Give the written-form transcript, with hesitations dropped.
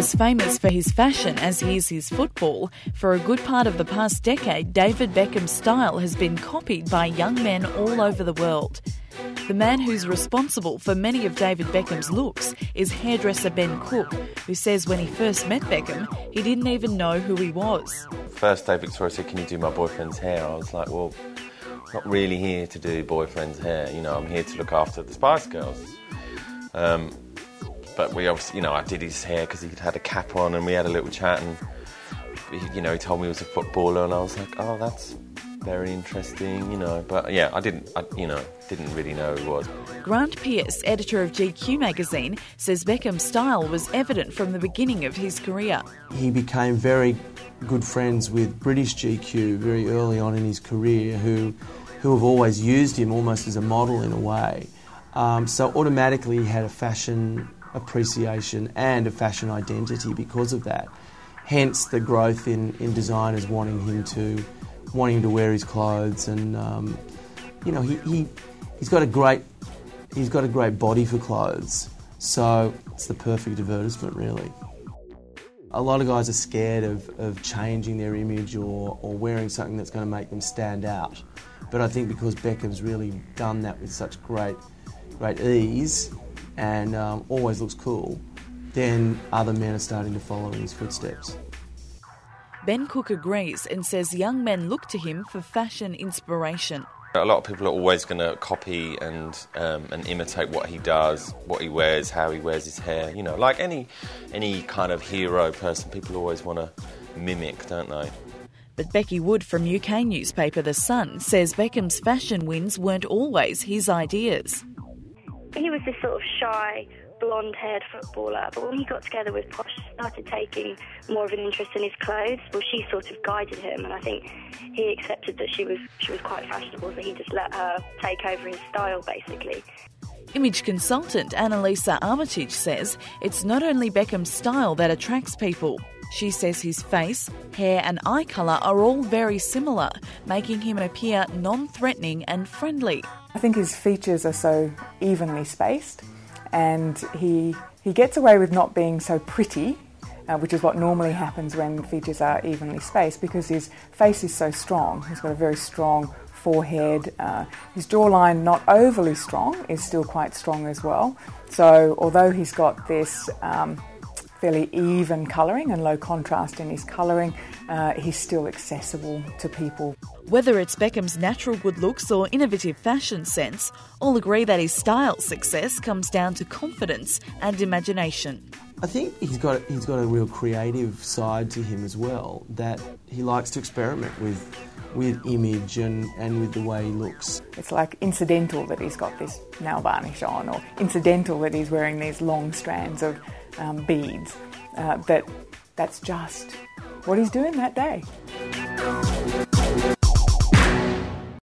as famous for his fashion as he is his football, for a good part of the past decade, David Beckham's style has been copied by young men all over the world. The man who's responsible for many of David Beckham's looks is hairdresser Ben Cook, who says when he first met Beckham, he didn't even know who he was. First day Victoria said, "Can you do my boyfriend's hair?" I was like, well, I'm not really here to do boyfriend's hair, I'm here to look after the Spice Girls. But we obviously, I did his hair because he'd had a cap on and we had a little chat and, he told me he was a footballer and I was like, oh, that's very interesting, But yeah, I didn't really know who he was. Grant Pierce, editor of GQ magazine, says Beckham's style was evident from the beginning of his career. He became very good friends with British GQ very early on in his career who have always used him almost as a model in a way. So automatically he had a fashion appreciation and a fashion identity because of that. Hence the growth in designers wanting him to wear his clothes, and he's got a great body for clothes, so it's the perfect advertisement really. A lot of guys are scared of changing their image or wearing something that's going to make them stand out, but I think because Beckham's really done that with such great ease and always looks cool, then other men are starting to follow in his footsteps. Ben Cook agrees and says young men look to him for fashion inspiration. A lot of people are always going to copy and imitate what he does, what he wears, how he wears his hair. Like any kind of hero person, people always want to mimic, don't they? But Becky Wood from UK newspaper The Sun says Beckham's fashion wins weren't always his ideas. He was this sort of shy, blonde-haired footballer, but when he got together with Posh, started taking more of an interest in his clothes. Well, she sort of guided him, and I think he accepted that she was quite fashionable, so he just let her take over his style, basically. Image consultant Annalisa Armitage says it's not only Beckham's style that attracts people. She says his face, hair and eye colour are all very similar, making him appear non-threatening and friendly. I think his features are so evenly spaced, and he gets away with not being so pretty, which is what normally happens when features are evenly spaced, because his face is so strong. He's got a very strong forehead. His jawline, not overly strong, is still quite strong as well. So although he's got this fairly even colouring and low contrast in his colouring, he's still accessible to people. Whether it's Beckham's natural good looks or innovative fashion sense, all agree that his style success comes down to confidence and imagination. I think he's got a real creative side to him as well, that he likes to experiment with image and with the way he looks. It's like incidental that he's got this nail varnish on, or incidental that he's wearing these long strands of beads. That's just what he's doing that day.